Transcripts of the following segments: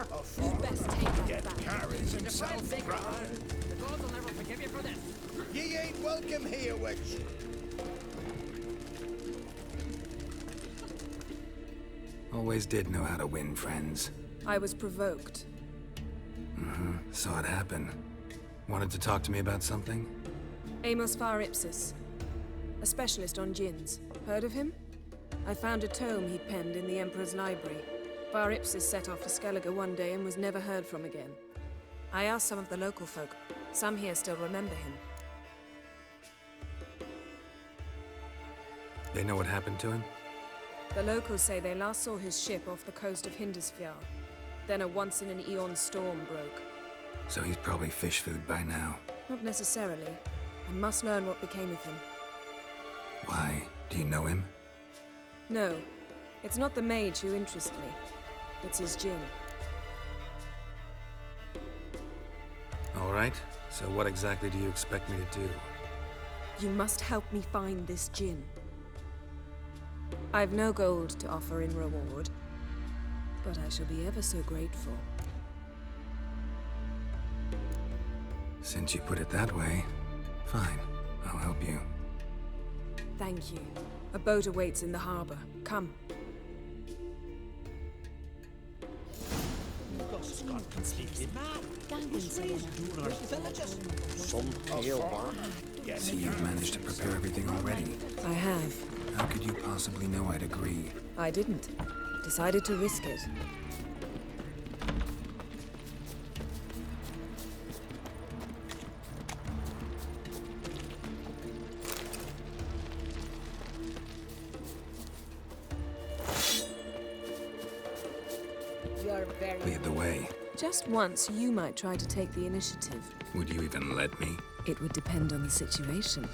You best take that Yet back. carries himself proud. The gods will never forgive you for this. Ye ain't welcome here, witch. Always did know how to win friends. I was provoked. Saw it happen. Wanted to talk to me about something? Amos Var Ipsis, a specialist on djinns. Heard of him? I found a tome he'd penned in the Emperor's library. Var Ipsis set off for Skellige one day and was never heard from again. I asked some of the local folk. Some here still remember him. They know what happened to him? The locals say they last saw his ship off the coast of Hindisfjall. Then a once-in-an-eon storm broke. So he's probably fish food by now. Not necessarily. I must learn what became of him. Why? Do you know him? No, it's not the mage who interests me. It's his djinn. All right. So what exactly do you expect me to do? You must help me find this djinn. I've no gold to offer in reward, but I shall be ever so grateful. Since you put it that way, fine. I'll help you. Thank you. A boat awaits in the harbor. Come. Some pale bark. See, you've managed to prepare everything already. I have. How could you possibly know I'd agree? I didn't. Decided to risk it. Lead the way. Just once, you might try to take the initiative. Would you even let me? It would depend on the situation.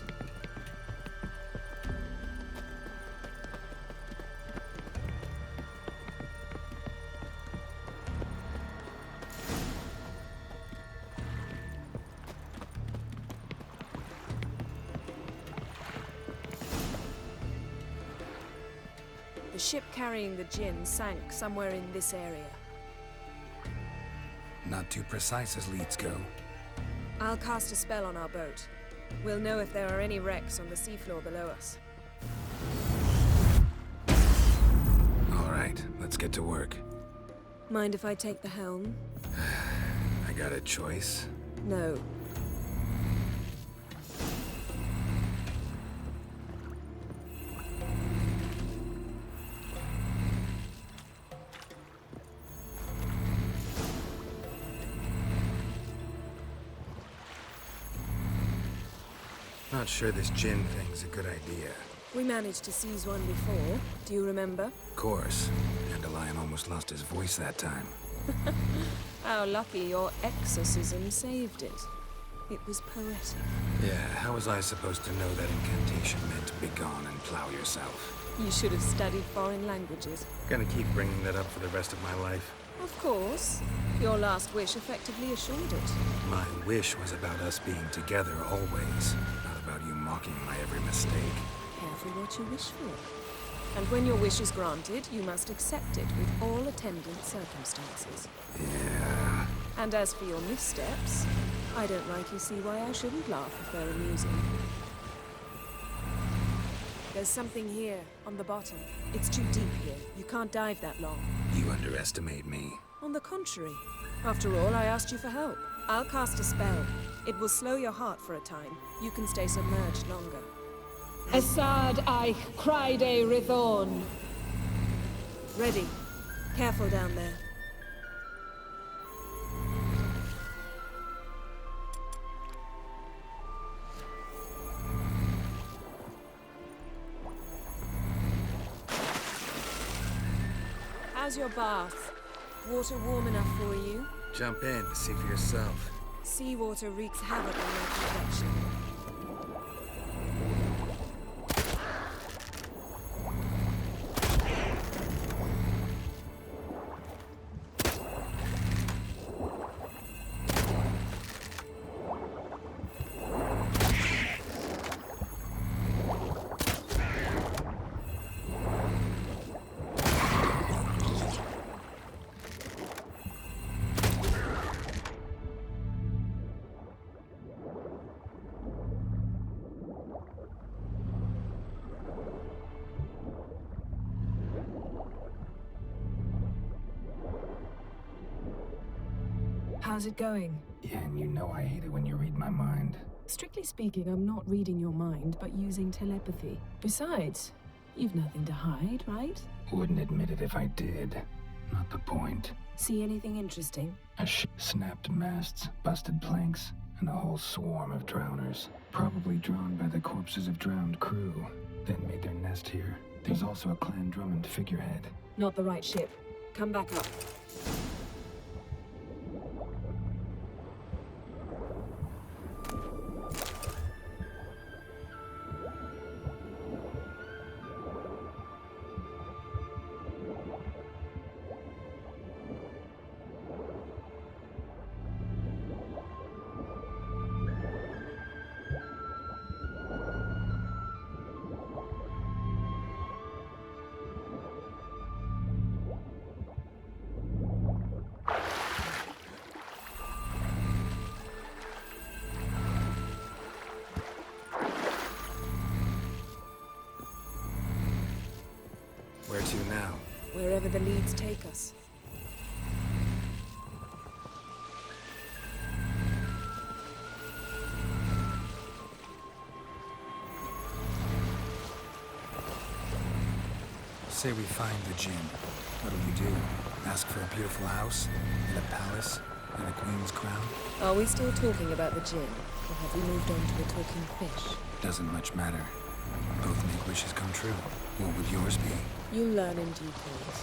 The ship carrying the djinn sank somewhere in this area. Not too precise as leads go. I'll cast a spell on our boat. We'll know if there are any wrecks on the seafloor below us. All right, let's get to work. Mind if I take the helm? I got a choice. No. Not sure this djinn thing's a good idea. We managed to seize one before. Do you remember? Of course. Dandelion almost lost his voice that time. How lucky your exorcism saved it. It was poetic. Yeah, how was I supposed to know that incantation meant begone and plow yourself? You should have studied foreign languages. Gonna keep bringing that up for the rest of my life. Of course. Your last wish effectively assured it. My wish was about us being together always, not about you mocking my every mistake. Careful what you wish for. And when your wish is granted, you must accept it with all attendant circumstances. Yeah. And as for your missteps, I don't rightly see why I shouldn't laugh if they're amusing. There's something here, on the bottom. It's too deep here. You can't dive that long. You underestimate me. On the contrary. After all, I asked you for help. I'll cast a spell. It will slow your heart for a time. You can stay submerged longer. Assad Eich Cryde Rithorn. Ready. Careful down there. How's your bath? Water warm enough for you? Jump in, see for yourself. Seawater wreaks havoc on your complexion. How's it going? Yeah, and you know I hate it when you read my mind. Strictly speaking, I'm not reading your mind, but using telepathy. Besides, you've nothing to hide, right? Wouldn't admit it if I did. Not the point. See anything interesting? Snapped masts, busted planks, and a whole swarm of drowners. Probably drawn by the corpses of drowned crew, then made their nest here. There's also a Clan Drummond figurehead. Not the right ship. Come back up. Where to now? Wherever the leads take us. Say we find the Jinn. What'll you do? Ask for a beautiful house? And a palace? And a queen's crown? Are we still talking about the Jinn? Or have we moved on to the talking fish? Doesn't much matter. Both make wishes come true. What would yours be? You'll learn in due course.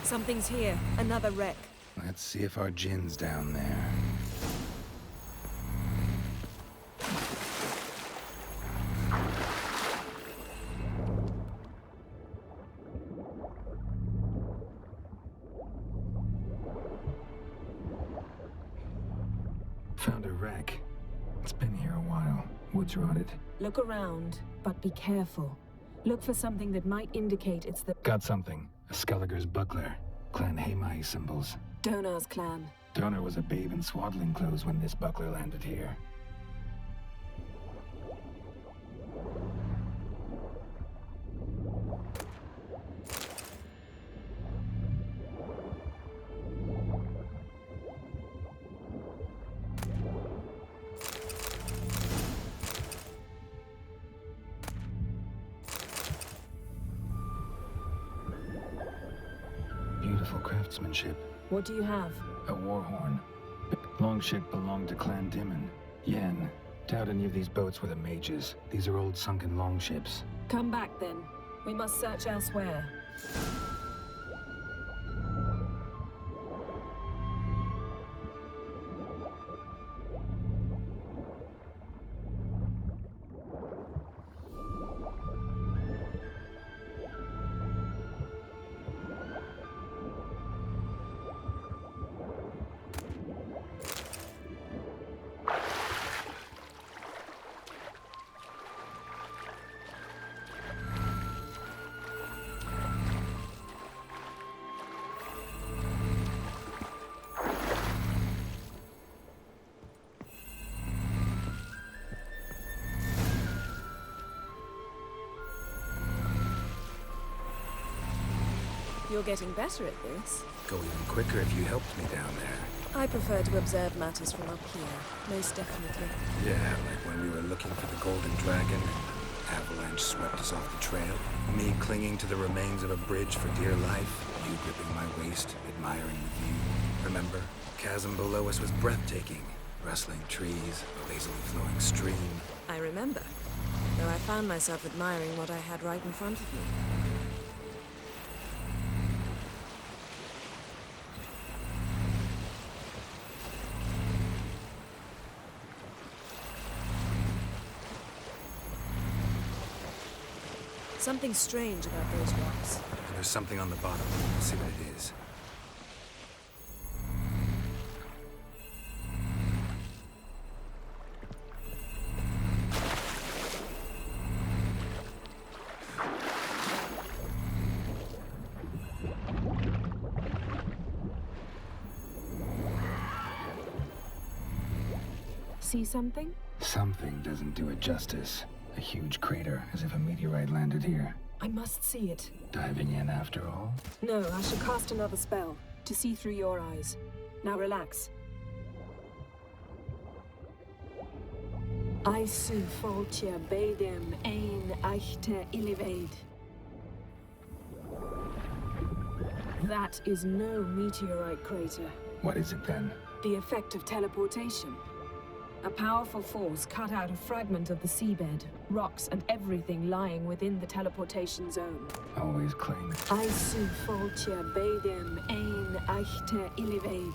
Something's here. Another wreck. Let's see if our Jinn's down there. Found a wreck. It's been here a while. Wood's rotted. Look around, but be careful. Look for something that might indicate it's the Got something. A Skelliger's buckler. Clan Hamai symbols. Donar's clan. Donar was a babe in swaddling clothes when this buckler landed here. Beautiful craftsmanship. What do you have? A war horn. Longship belonged to Clan Dimon. Yen. Doubt any of these boats were the mages. These are old sunken longships. Come back then. We must search elsewhere. You're getting better at this. Go even quicker if you helped me down there. I prefer to observe matters from up here, most definitely. Yeah, like when we were looking for the Golden Dragon and avalanche swept us off the trail. Me clinging to the remains of a bridge for dear life. You gripping my waist, admiring the view. Remember? Chasm below us was breathtaking. Rustling trees, a lazily flowing stream. I remember. Though I found myself admiring what I had right in front of me. Something strange about those rocks. There's something on the bottom. Let's see what it is. See something? Something doesn't do it justice. A huge crater, as if a meteorite landed here. I must see it. Diving in after all? No, I shall cast another spell, to see through your eyes. Now relax. Aisu foltia beidem ein eichte ilivaid. That is no meteorite crater. What is it then? The effect of teleportation. A powerful force cut out a fragment of the seabed, rocks and everything lying within the teleportation zone. Always cling. Aisu foltia beidem ein eichte ilivaid.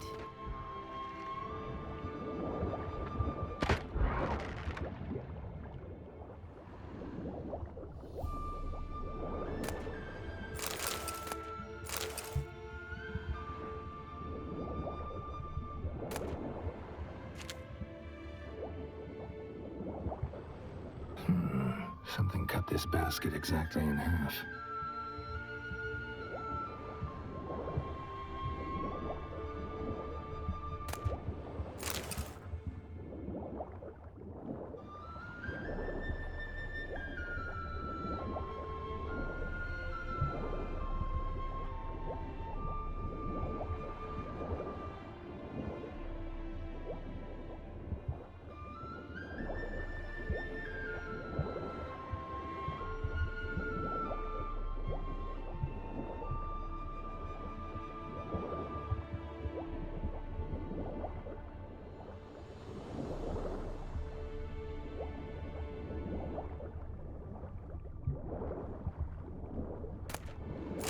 Something cut this basket exactly in half.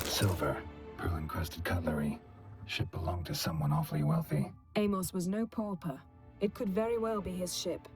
Silver, pearl-encrusted cutlery. Ship belonged to someone awfully wealthy. Amos was no pauper. It could very well be his ship.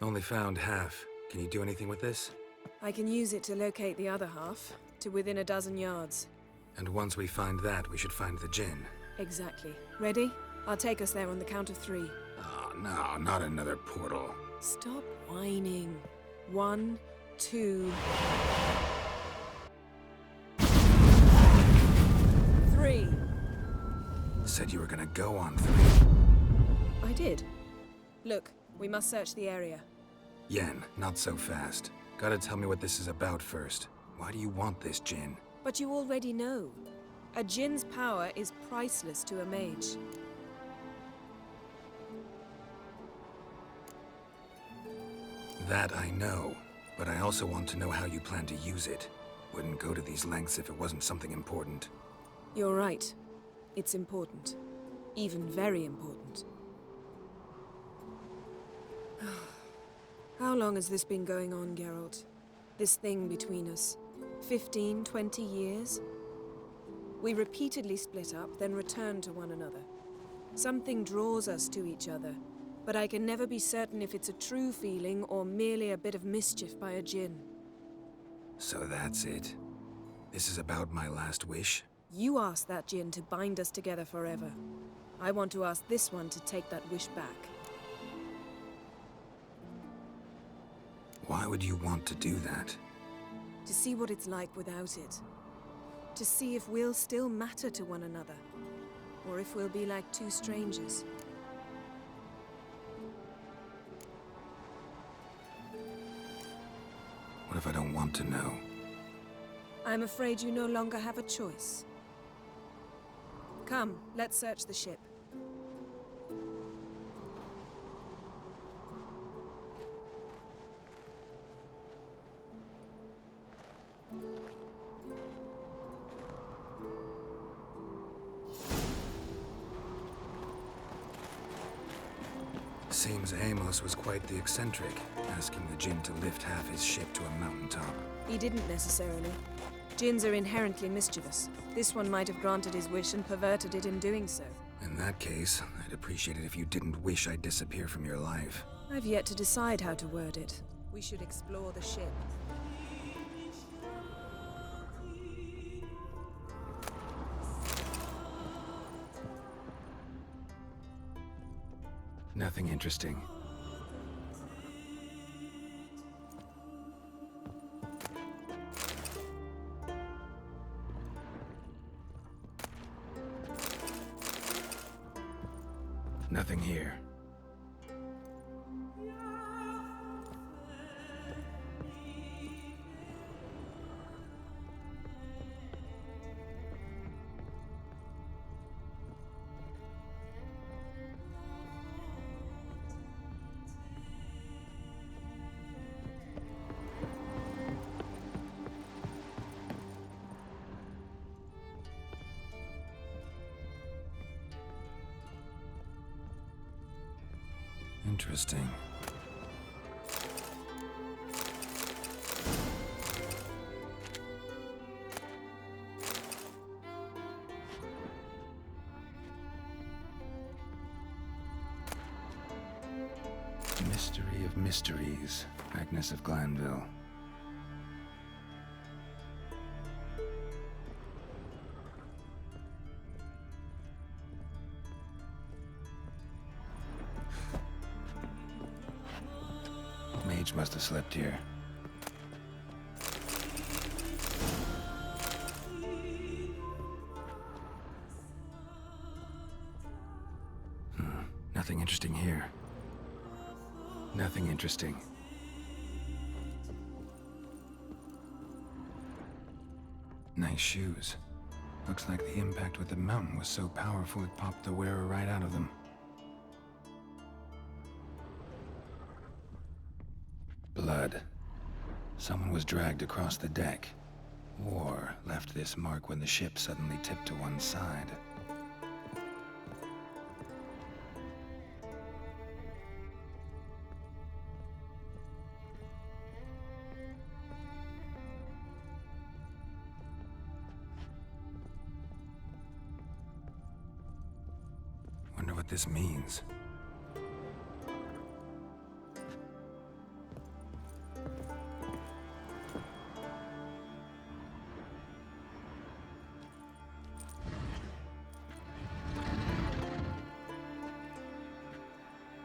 Only found half. Can you do anything with this? I can use it to locate the other half, to within a dozen yards. And once we find that, we should find the Jinn. Exactly. Ready? I'll take us there on the count of 3. Oh, no, not another portal. Stop whining. 1, 2... 3. Said you were gonna go on 3. I did. Look, we must search the area. Yen, not so fast. Gotta tell me what this is about first. Why do you want this Jinn? But you already know. A Jinn's power is priceless to a mage. That I know, but I also want to know how you plan to use it. Wouldn't go to these lengths if it wasn't something important. You're right. It's important. Even very important. How long has this been going on, Geralt? This thing between us? 15, 20 years? We repeatedly split up, then return to one another. Something draws us to each other, but I can never be certain if it's a true feeling or merely a bit of mischief by a Jinn. So that's it. This is about my last wish? You asked that Jinn to bind us together forever. I want to ask this one to take that wish back. Why would you want to do that? To see what it's like without it. To see if we'll still matter to one another. Or if we'll be like two strangers. What if I don't want to know? I'm afraid you no longer have a choice. Come, let's search the ship. Seems Amos was quite the eccentric, asking the Jinn to lift half his ship to a mountaintop. He didn't necessarily. Jinns are inherently mischievous. This one might have granted his wish and perverted it in doing so. In that case, I'd appreciate it if you didn't wish I'd disappear from your life. I've yet to decide how to word it. We should explore the ship. Nothing interesting. Nothing here. Interesting. Mystery of mysteries, Agnes of Glanville. Mage must have slept here. Nothing interesting here. Nothing interesting. Nice shoes. Looks like the impact with the mountain was so powerful it popped the wearer right out of them. Blood. Someone was dragged across the deck. War left this mark when the ship suddenly tipped to one side. Wonder what this means.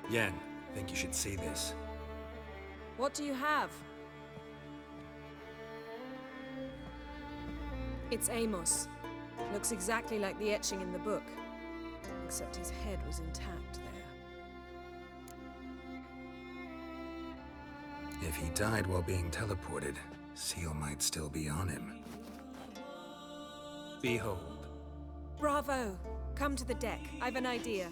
Yen, think you should see this. What do you have? It's Amos. Looks exactly like the etching in the book. Except his head was intact there. If he died while being teleported, Seal might still be on him. Behold. Bravo! Come to the deck. I've an idea.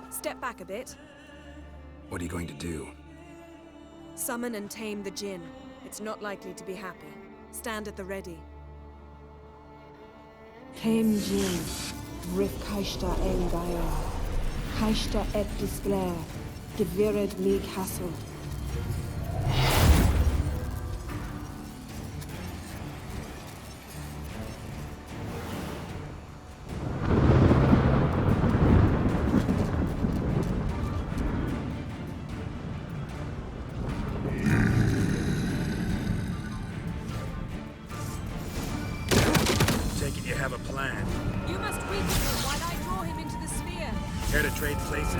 Step back a bit. What are you going to do? Summon and tame the Jinn. It's not likely to be happy. Stand at the ready. Tame Jinn, Rith Kaishta Elgaia, Kaishta et Disglair, Gevirid me Castle. Take it you have a plan. You must weaken him while I draw him into the sphere. Care to trade places?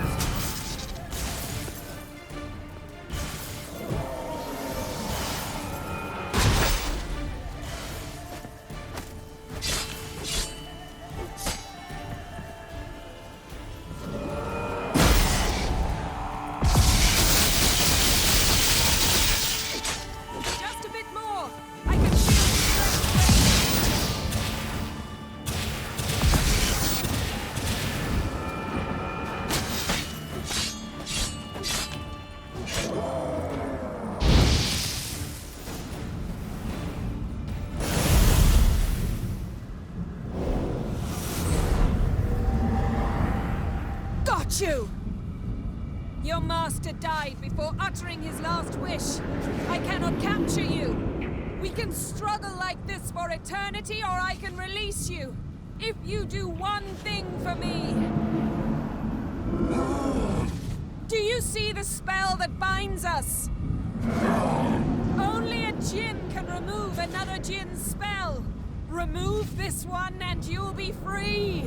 Just a bit more. you! Your master died before uttering his last wish. I cannot capture you. We can struggle like this for eternity, or I can release you. If you do one thing for me. Do you see the spell that binds us? Only a djinn can remove another djinn's spell. Remove this one and you'll be free.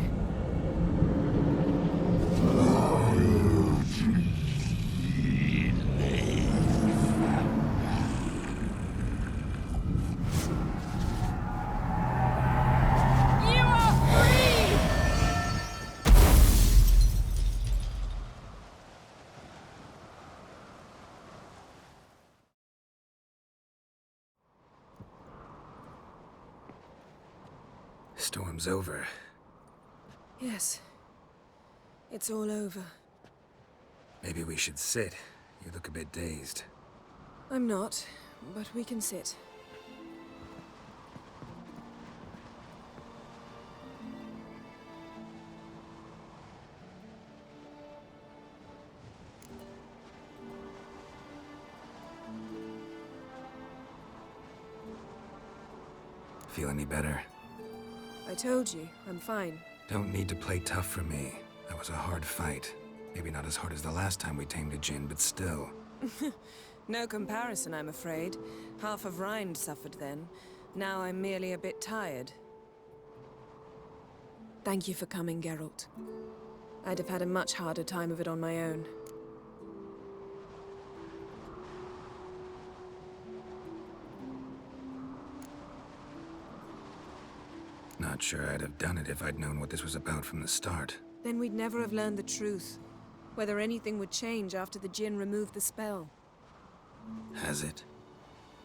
You are free! Storm's over. Yes. It's all over. Maybe we should sit. You look a bit dazed. I'm not, but we can sit. Feel any better? I told you, I'm fine. Don't need to play tough for me. That was a hard fight. Maybe not as hard as the last time we tamed a djinn, but still. No comparison, I'm afraid. Half of Rind suffered then. Now I'm merely a bit tired. Thank you for coming, Geralt. I'd have had a much harder time of it on my own. Not sure I'd have done it if I'd known what this was about from the start. Then we'd never have learned the truth. Whether anything would change after the djinn removed the spell. Has it?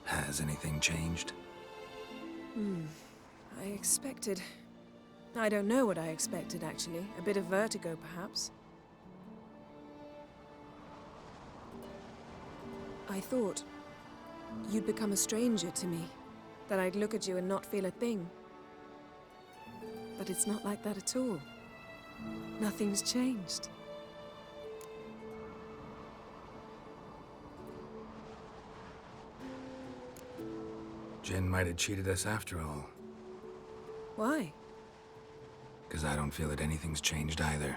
Has anything changed? I expected... I don't know what I expected, actually. A bit of vertigo, perhaps. I thought you'd become a stranger to me. That I'd look at you and not feel a thing. But it's not like that at all. Nothing's changed. Jinn might have cheated us after all. Why? Because I don't feel that anything's changed either.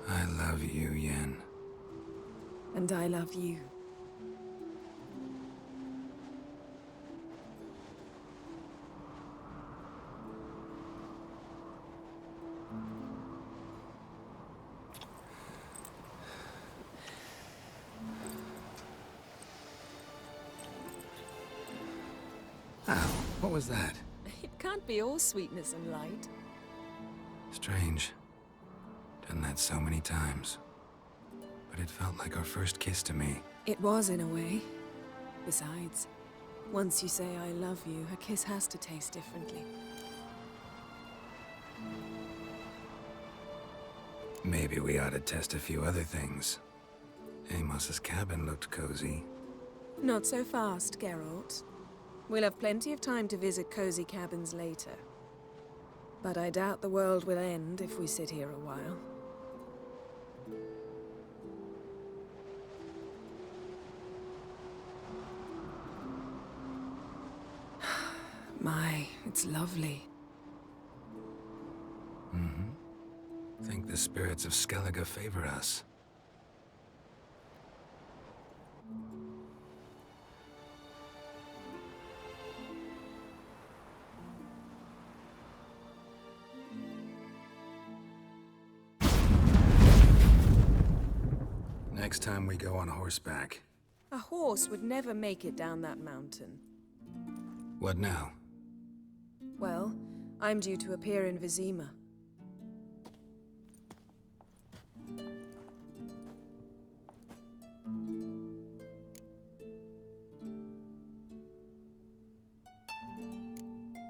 I love you, Yen. And I love you. Ow, what was that? It can't be all sweetness and light. Strange. Done that so many times. But it felt like our first kiss to me. It was, in a way. Besides, once you say I love you, a kiss has to taste differently. Maybe we ought to test a few other things. Amos's cabin looked cozy. Not so fast, Geralt. We'll have plenty of time to visit cozy cabins later. But I doubt the world will end if we sit here a while. My, it's lovely. Think the spirits of Skellige favor us. Next time we go on horseback. A horse would never make it down that mountain. What now? Well, I'm due to appear in Vizima.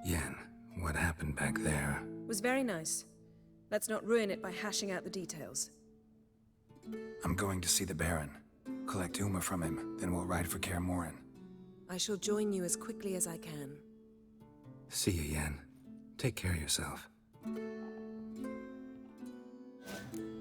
Yen, what happened back there? Was very nice. Let's not ruin it by hashing out the details. I'm going to see the Baron. Collect Uma from him, then we'll ride for Kaer Morhen. I shall join you as quickly as I can. See you, Yen. Take care of yourself. Ugh.